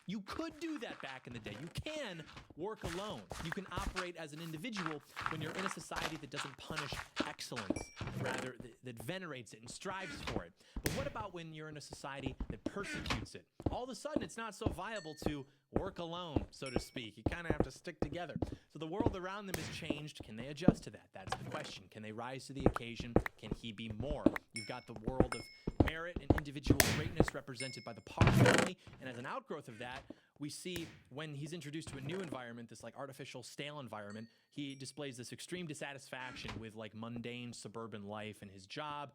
You could do that back in the day. You can work alone. You can operate as an individual when you're in a society that doesn't punish excellence, rather that venerates it and strives for it. But what about when you're in a society that persecutes it? All of a sudden, it's not so viable to work alone, so to speak. You kind of have to stick together. So the world around them has changed. Can they adjust to that? That's the question. Can they rise to the occasion? Can he be more? You've got the world of merit and individual greatness represented by the Parr family, and as an outgrowth of that, we see when he's introduced to a new environment, this like artificial stale environment, he displays this extreme dissatisfaction with like mundane suburban life and his job,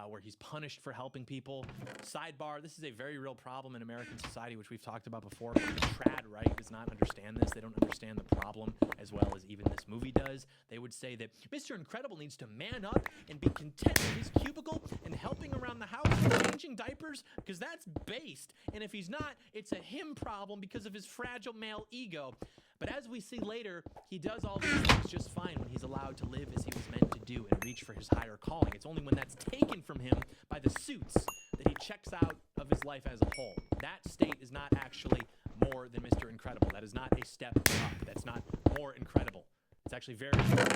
where he's punished for helping people. Sidebar, this is a very real problem in American society, which we've talked about before. But the trad right does not understand this. They don't understand the problem as well as even this movie does. They would say that Mr. Incredible needs to man up and be content with his cubicle and helping around the house and changing diapers, because that's based. And if he's not, it's a him problem because of his fragile male ego. But as we see later, he does all these things just fine when he's allowed to live as he was meant to do and reach for his higher calling. It's only when that's taken from him by the suits that he checks out of his life as a whole. That state is not actually more than Mr. Incredible. That is not a step up. That's not more incredible. It's actually very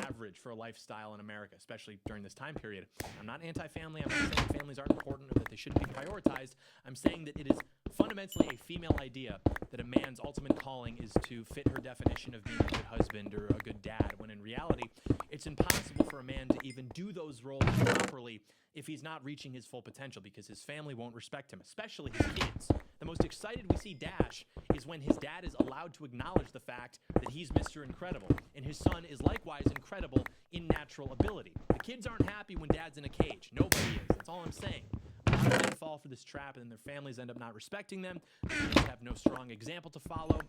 average for a lifestyle in America, especially during this time period. I'm not anti-family. I'm not saying families aren't important or that they shouldn't be prioritized. I'm saying that it is fundamentally a female idea that a man's ultimate calling is to fit her definition of being a good husband or a good dad, when in reality, it's impossible for a man to even do those roles properly if he's not reaching his full potential, because his family won't respect him, especially his kids. The most excited we see Dash is when his dad is allowed to acknowledge the fact that he's Mr. Incredible, and his son is likewise incredible in natural ability. The kids aren't happy when dad's in a cage. Nobody is. That's all I'm saying. A lot of men fall for this trap, and their families end up not respecting them. The kids have no strong example to follow.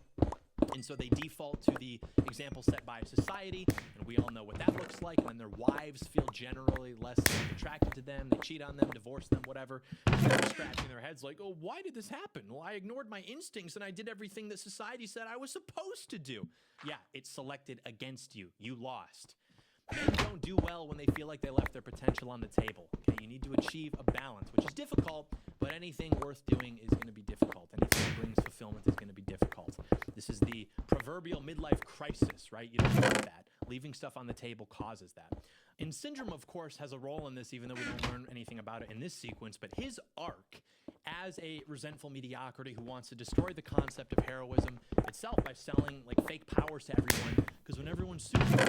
And so they default to the example set by society, and we all know what that looks like. And then their wives feel generally less attracted to them. They cheat on them, divorce them, whatever. And they're scratching their heads like, oh, why did this happen? Well, I ignored my instincts and I did everything that society said I was supposed to do. Yeah, it's selected against you. You lost. Men don't do well when they feel like they left their potential on the table. Okay, you need to achieve a balance, which is difficult, but anything worth doing is going to be difficult. Anything that brings fulfillment is going to be difficult. This is the proverbial midlife crisis, right? You don't want that. Leaving stuff on the table causes that. And Syndrome, of course, has a role in this, even though we don't learn anything about it in this sequence, but his arc as a resentful mediocrity who wants to destroy the concept of heroism itself by selling like fake powers to everyone, because when everyone's super,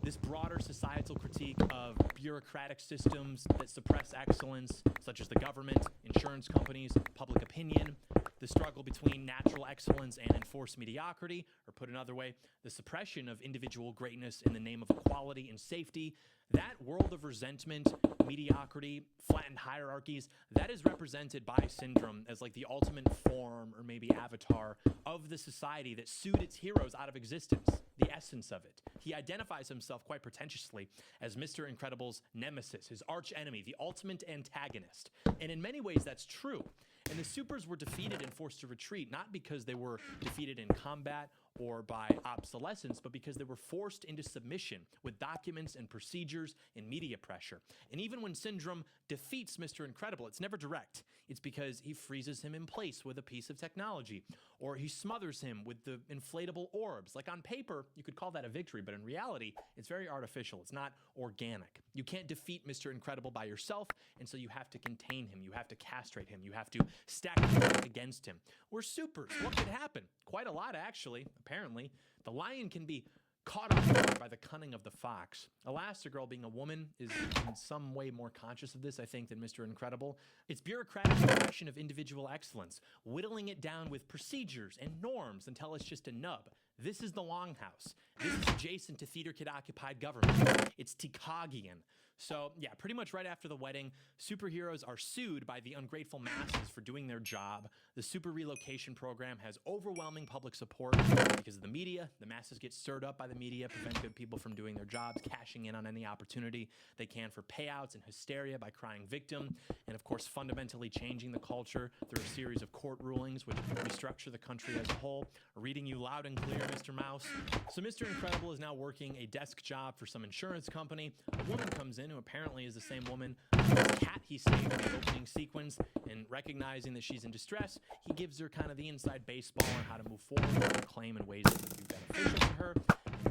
this broader societal critique of bureaucratic systems that suppress excellence, such as the government, insurance companies, public opinion, the struggle between natural excellence and enforced mediocrity, or put another way, the suppression of individual greatness in the name of equality and safety, that world of resentment, mediocrity, flattened hierarchies, that is represented by Syndrome as like the ultimate form or maybe avatar of the society that sued its heroes out of existence, the essence of it. He identifies himself quite pretentiously as Mr. Incredible's nemesis, his arch enemy, the ultimate antagonist. And in many ways, that's true. And the supers were defeated and forced to retreat, not because they were defeated in combat or by obsolescence, but because they were forced into submission with documents and procedures and media pressure. And even when Syndrome defeats Mr. Incredible, it's never direct. It's because he freezes him in place with a piece of technology, or he smothers him with the inflatable orbs. Like on paper, you could call that a victory, but in reality, it's very artificial. It's not organic. You can't defeat Mr. Incredible by yourself, and so you have to contain him. You have to castrate him. You have to stack the deck against him. We're supers. What could happen? Quite a lot, actually. Apparently, the lion can be caught off guard by the cunning of the fox. Elastigirl, being a woman, is in some way more conscious of this, I think, than Mr. Incredible. It's bureaucratic suppression of individual excellence, whittling it down with procedures and norms until it's just a nub. This is the Longhouse. This is adjacent to Theater Kid-occupied government. It's Tikagian. So, yeah, pretty much right after the wedding, superheroes are sued by the ungrateful masses for doing their job. The super relocation program has overwhelming public support because of the media. The masses get stirred up by the media, prevent good people from doing their jobs, cashing in on any opportunity they can for payouts and hysteria by crying victim, and of course, fundamentally changing the culture through a series of court rulings which restructure the country as a whole. Reading you loud and clear, Mr. Mouse. So Mr. Incredible is now working a desk job for some insurance company. A woman comes in who apparently is the same woman whose cat he saved in the opening sequence, and recognizing that she's in distress, he gives her kind of the inside baseball on how to move forward with her claim in ways that would be beneficial to her.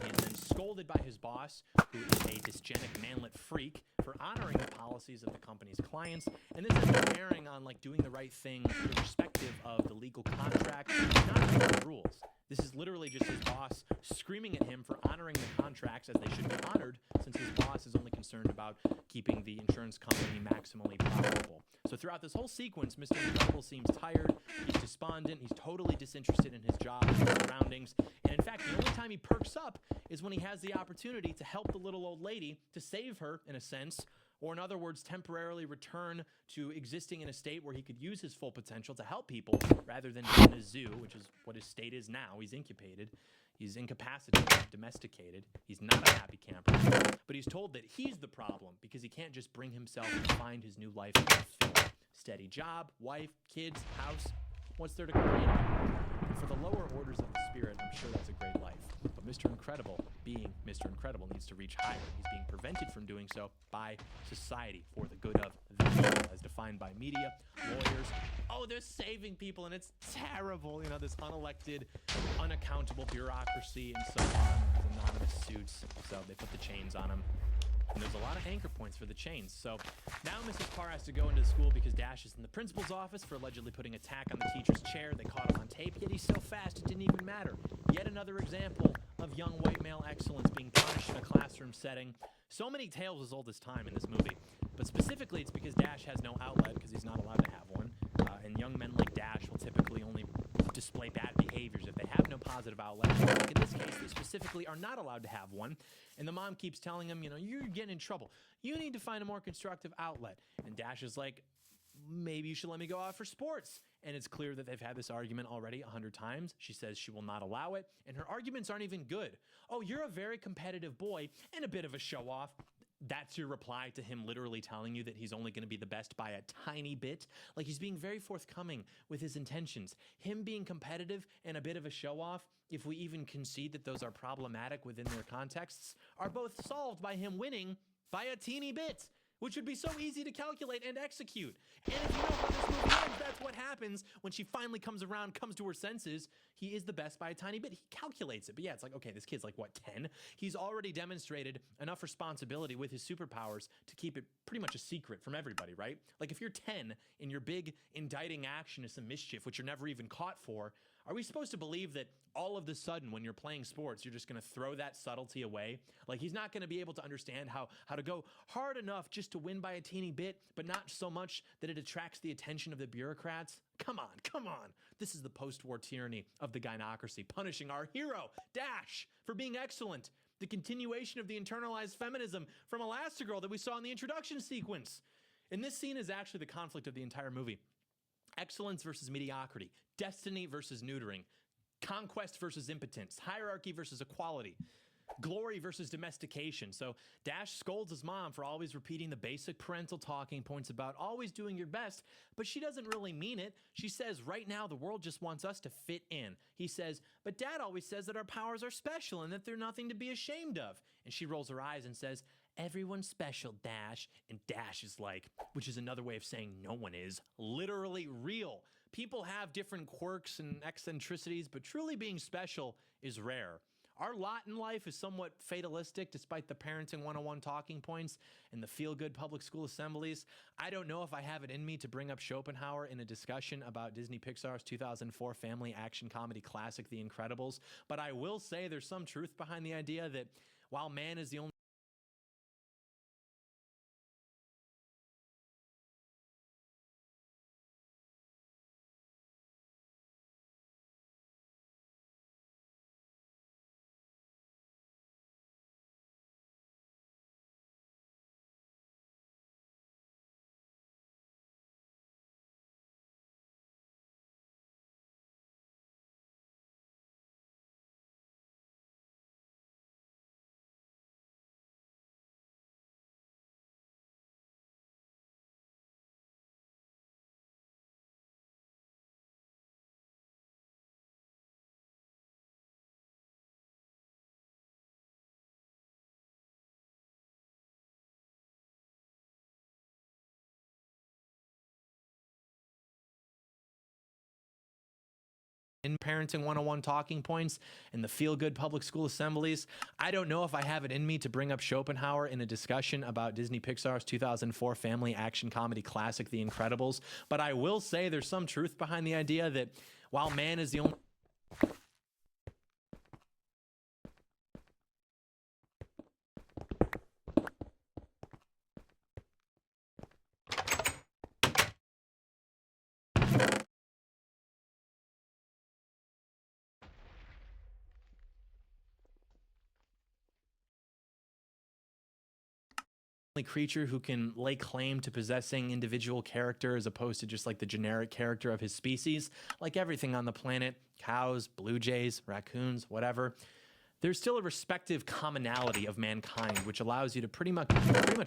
He is then scolded by his boss, who is a dysgenic manlet freak, for honoring the policies of the company's clients. And this has a bearing on like doing the right thing irrespective of the legal contract, not the rules. This is literally just his boss screaming at him for honoring the contracts as they should be honored, since his boss is only concerned about keeping the insurance company maximally profitable. So throughout this whole sequence, Mr. Incredible seems tired, he's despondent, he's totally disinterested in his job and his surroundings, and in fact, the only time he perks up is when he has the opportunity to help the little old lady, to save her, in a sense, or in other words, temporarily return to existing in a state where he could use his full potential to help people, rather than in a zoo, which is what his state is now. He's incubated, he's incapacitated, domesticated, he's not a happy camper, but he's told that he's the problem because he can't just bring himself and find his new life fulfilled. Steady job, wife, kids, house, what's there to complain about? And for the lower orders of the spirit, I'm sure that's a great life. But Mr. Incredible, being Mr. Incredible, needs to reach higher. He's being prevented from doing so by society for the good of the people, as defined by media, lawyers. Oh, they're saving people, and it's terrible. You know, this unelected, unaccountable bureaucracy and so on. These anonymous suits. So they put the chains on him. And there's a lot of anchor points for the chains. So now Mrs. Parr has to go into school because Dash is in the principal's office for allegedly putting a tack on the teacher's chair. They caught him on tape, yet he's so fast it didn't even matter. Yet another example of young white male excellence being punished in a classroom setting. So many tales as old as time in this movie. But specifically, it's because Dash has no outlet because he's not allowed to have one. And young men like Dash will typically only display bad behaviors if they have no positive outlet. Like in this case, they specifically are not allowed to have one. And the mom keeps telling him, you know, you're getting in trouble. You need to find a more constructive outlet. And Dash is like, maybe you should let me go out for sports. And it's clear that they've had this argument already 100 times. She says she will not allow it. And her arguments aren't even good. Oh, you're a very competitive boy and a bit of a show-off. That's your reply to him literally telling you that he's only going to be the best by a tiny bit? Like, he's being very forthcoming with his intentions. Him being competitive and a bit of a show-off, if we even concede that those are problematic within their contexts, are both solved by him winning by a teeny bit, which would be so easy to calculate and execute. And if you know how this movie ends, that's what happens when she finally comes around, comes to her senses. He is the best by a tiny bit. He calculates it. But yeah, it's like, okay, this kid's like, what, 10? He's already demonstrated enough responsibility with his superpowers to keep it pretty much a secret from everybody, right? Like, if you're 10 and your big indicting action is some mischief, which you're never even caught for, are we supposed to believe that all of the sudden when you're playing sports, you're just going to throw that subtlety away? Like, he's not going to be able to understand how to go hard enough just to win by a teeny bit, but not so much that it attracts the attention of the bureaucrats? Come on, come on. This is the post-war tyranny of the gynocracy, punishing our hero, Dash, for being excellent. The continuation of the internalized feminism from Elastigirl that we saw in the introduction sequence. And this scene is actually the conflict of the entire movie. Excellence versus mediocrity, destiny versus neutering, conquest versus impotence, hierarchy versus equality, glory versus domestication. So Dash scolds his mom for always repeating the basic parental talking points about always doing your best, but she doesn't really mean it. She says, right now the world just wants us to fit in. He says, but Dad always says that our powers are special and that they're nothing to be ashamed of. And she rolls her eyes and says, everyone's special, Dash. And Dash is like, which is another way of saying no one is, literally real. People have different quirks and eccentricities, but truly being special is rare. Our lot in life is somewhat fatalistic despite the parenting 101 talking points and the feel-good public school assemblies. I don't know if I have it in me to bring up Schopenhauer in a discussion about Disney Pixar's 2004 family action comedy classic, The Incredibles, but I will say there's some truth behind the idea that while man is the only in Parenting 101 talking points and the feel-good public school assemblies. I don't know if I have it in me to bring up Schopenhauer in a discussion about Disney Pixar's 2004 family action comedy classic, The Incredibles, but I will say there's some truth behind the idea that while man is the only creature who can lay claim to possessing individual character as opposed to just like the generic character of his species, like everything on the planet, cows, blue jays, raccoons, whatever, there's still a respective commonality of mankind, which allows you to pretty much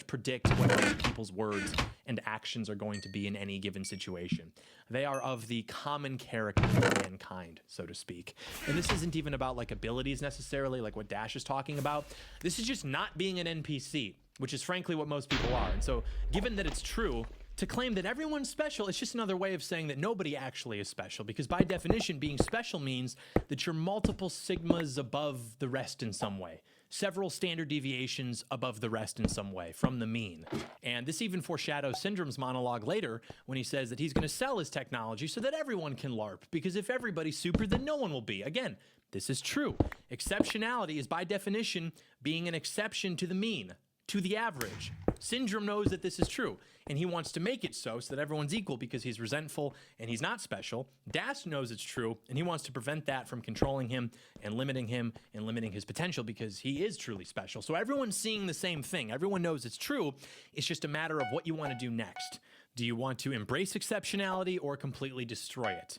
predict what other people's words and actions are going to be in any given situation. They are of the common character of mankind, so to speak. And this isn't even about like abilities necessarily, like what Dash is talking about. This is just not being an NPC, which is frankly what most people are. And so given that it's true, to claim that everyone's special, it's just another way of saying that nobody actually is special, because by definition, being special means that you're multiple sigmas above the rest in some way, several standard deviations above the rest in some way from the mean. And this even foreshadows Syndrome's monologue later when he says that he's going to sell his technology so that everyone can LARP, because if everybody's super, then no one will be. Again, this is true. Exceptionality is by definition being an exception to the mean, to the average. Syndrome knows that this is true, and he wants to make it so that everyone's equal because he's resentful and he's not special. Dash knows it's true, and he wants to prevent that from controlling him and limiting his potential because he is truly special. So everyone's seeing the same thing. Everyone knows it's true. It's just a matter of what you want to do next. Do you want to embrace exceptionality or completely destroy it?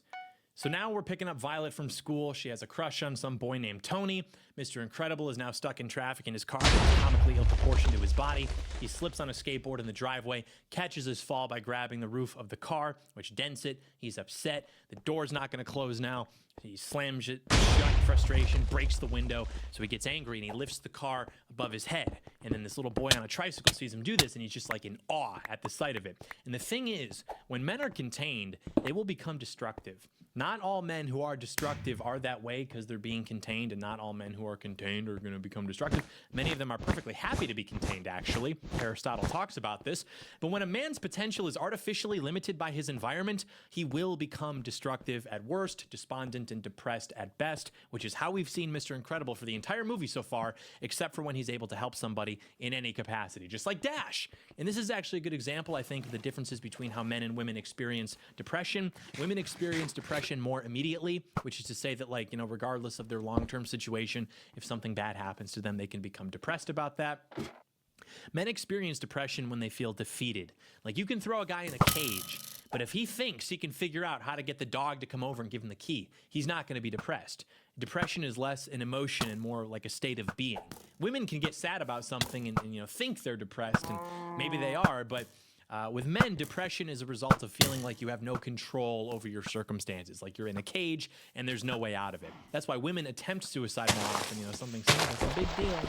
So now we're picking up Violet from school. She has a crush on some boy named Tony. Mr. Incredible is now stuck in traffic in his car, comically ill-proportioned to his body. He slips on a skateboard in the driveway, catches his fall by grabbing the roof of the car, which dents it. He's upset. The door's not going to close now. He slams it shut in frustration, breaks the window, so he gets angry and he lifts the car above his head. And then this little boy on a tricycle sees him do this and he's just like in awe at the sight of it. And the thing is, when men are contained, they will become destructive. Not all men who are destructive are that way because they're being contained, and not all men who are contained are going to become destructive. Many of them are perfectly happy to be contained, actually. Aristotle talks about this. But when a man's potential is artificially limited by his environment, he will become destructive at worst, despondent and depressed at best, which is how we've seen Mr. Incredible for the entire movie so far, except for when he's able to help somebody in any capacity, just like Dash. And this is actually a good example, I think, of the differences between how men and women experience depression. Women experience depression more immediately, which is to say that, like, you know, regardless of their long-term situation, if something bad happens to them, they can become depressed about that. Men experience depression when they feel defeated. Like, you can throw a guy in a cage, but if he thinks he can figure out how to get the dog to come over and give him the key, he's not going to be depressed. Depression is less an emotion and more like a state of being. Women can get sad about something and you know, think they're depressed, and maybe they are, but with men, depression is a result of feeling like you have no control over your circumstances, like you're in a cage and there's no way out of it. That's why women attempt suicide more often. You know, something like a big deal,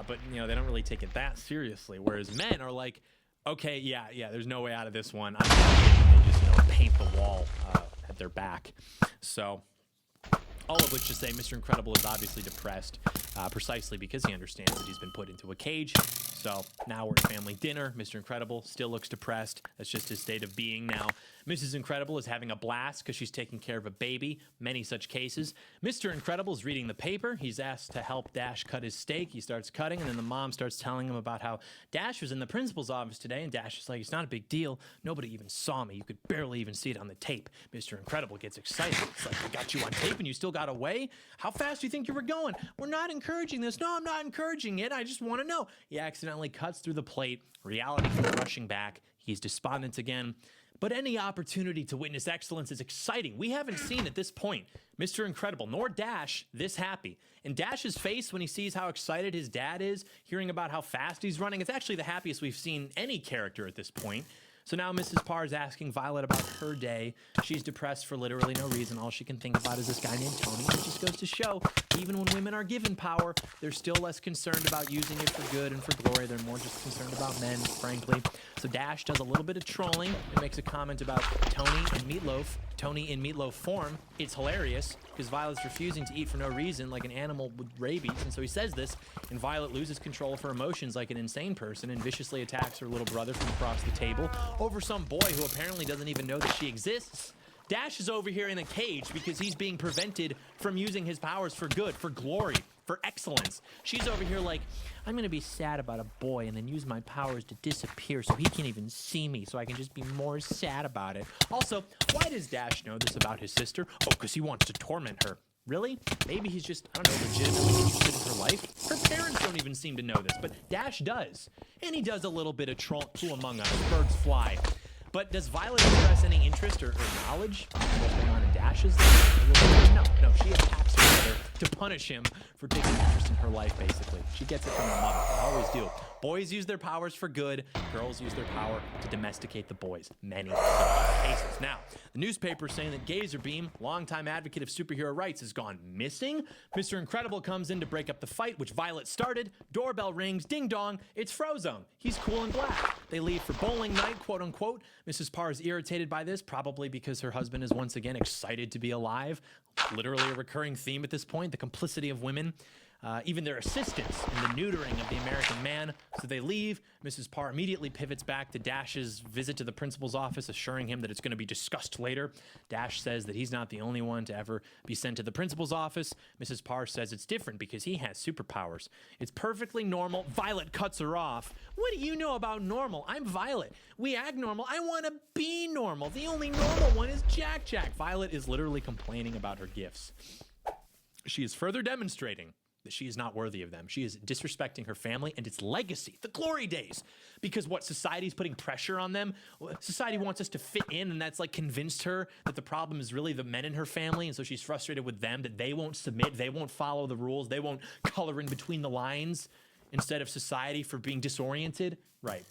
but you know, they don't really take it that seriously. Whereas men are like, okay, yeah, there's no way out of this one. I'm gonna just, you know, paint the wall at their back. So, all of which to say, Mr. Incredible is obviously depressed, precisely because he understands that he's been put into a cage. So now we're at family dinner. Mr. Incredible still looks depressed. That's just his state of being now. Mrs. Incredible is having a blast because she's taking care of a baby. Many such cases. Mr. Incredible is reading the paper. He's asked to help Dash cut his steak. He starts cutting, and then the mom starts telling him about how Dash was in the principal's office today, and Dash is like, it's not a big deal. Nobody even saw me. You could barely even see it on the tape. Mr. Incredible gets excited. It's like, I got you on tape and you still got away? How fast do you think you were going? We're not encouraging this. No, I'm not encouraging it. I just want to know. He accidentally cuts through the plate. Reality comes rushing back. He's despondent again. But any opportunity to witness excellence is exciting. We haven't seen at this point Mr. Incredible nor Dash this happy. And Dash's face when he sees how excited his dad is, hearing about how fast he's running, it's actually the happiest we've seen any character at this point. So now Mrs. Parr is asking Violet about her day. She's depressed for literally no reason. All she can think about is this guy named Tony. It just goes to show, even when women are given power, they're still less concerned about using it for good and for glory. They're more just concerned about men, frankly. So Dash does a little bit of trolling and makes a comment about Tony and Meatloaf Tony in meatloaf form. It's hilarious because Violet's refusing to eat for no reason like an animal with rabies. And so he says this, and Violet loses control of her emotions like an insane person and viciously attacks her little brother from across the table over some boy who apparently doesn't even know that she exists. Dash is over here in a cage because he's being prevented from using his powers for good, for glory, for excellence. She's over here like, I'm gonna be sad about a boy and then use my powers to disappear so he can't even see me, so I can just be more sad about it. Also, why does Dash know this about his sister? Oh, because he wants to torment her. Really? Maybe he's just, I don't know, legitimately interested in her life? Her parents don't even seem to know this, but Dash does. And he does a little bit of too among us. Birds fly. But does Violet express any interest or knowledge in what's going on in Dash's life? No, she attacks her brother to punish him for taking interest in her life, basically. She gets it from her mother. They always do. Boys use their powers for good. Girls use their power to domesticate the boys. Many cases. Now, the newspaper is saying that Gazerbeam, longtime advocate of superhero rights, has gone missing. Mr. Incredible comes in to break up the fight, which Violet started. Doorbell rings. Ding dong. It's Frozone. He's cool and black. They leave for bowling night, quote unquote. Mrs. Parr is irritated by this, probably because her husband is once again excited to be alive. Literally a recurring theme at this point, the complicity of women. Even their assistance in the neutering of the American man. So they leave. Mrs. Parr immediately pivots back to Dash's visit to the principal's office, assuring him that it's going to be discussed later. Dash says that he's not the only one to ever be sent to the principal's office. Mrs. Parr says it's different because he has superpowers. It's perfectly normal. Violet cuts her off. What do you know about normal? I'm Violet. We act normal. I want to be normal. The only normal one is Jack Jack. Violet is literally complaining about her gifts. She is further demonstrating that she is not worthy of them. She is disrespecting her family and its legacy, the glory days. Because what, society's putting pressure on them? Society wants us to fit in, and that's like convinced her that the problem is really the men in her family, and so she's frustrated with them, that they won't submit, they won't follow the rules, they won't color in between the lines instead of society for being disoriented. Right.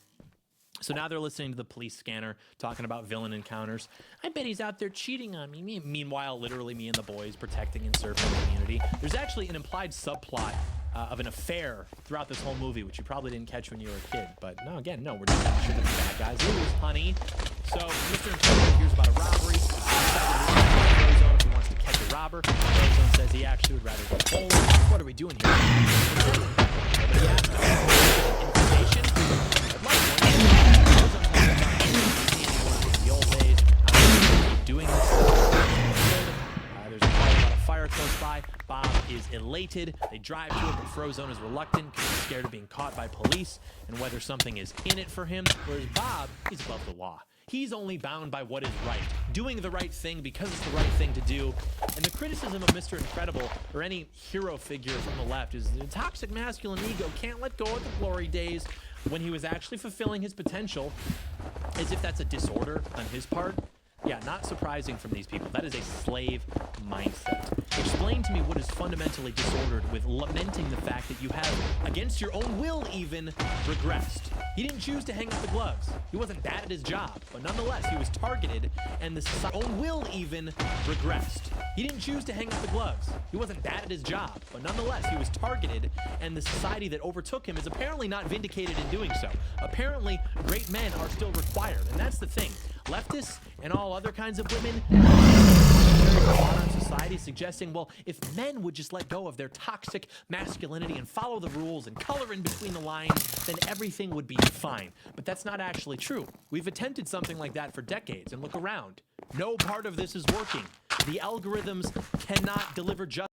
So now they're listening to the police scanner talking about villain encounters. I bet he's out there cheating on me. Meanwhile, literally me and the boys protecting and serving the community. There's actually an implied subplot of an affair throughout this whole movie, which you probably didn't catch when you were a kid. But no, again, no, we're just making sure that the bad guys lose, honey. So Mr. Incredible hears about a robbery. Frozone, he wants to catch a robber. Frozone says he actually would rather go bowling. What are we doing here? Nobody asked us. Information? I'd like one. The old days, doing this. There's a call about a fire close by. Bob is elated. They drive to it, but Frozone is reluctant because he's scared of being caught by police and whether something is in it for him. Whereas Bob is above the law. He's only bound by what is right, doing the right thing because it's the right thing to do. And the criticism of Mr. Incredible or any hero figure from the left is the toxic masculine ego can't let go of the glory days when he was actually fulfilling his potential, as if that's a disorder on his part. Yeah, not surprising from these people. That is a slave mindset. Explain to me what is fundamentally disordered with lamenting the fact that you have, against your own will even, regressed. He didn't choose to hang up the gloves. He wasn't bad at his job, but nonetheless, he was targeted, and the own will even regressed. He didn't choose to hang up the gloves. He wasn't bad at his job, but nonetheless, he was targeted, and the society that overtook him is apparently not vindicated in doing so. Apparently, great men are still required, and that's the thing. Leftists and all other kinds of women modern society suggesting, well, if men would just let go of their toxic masculinity and follow the rules and color in between the lines, then everything would be fine. But that's not actually true. We've attempted something like that for decades, and look around. No part of this is working. The algorithms cannot deliver justice.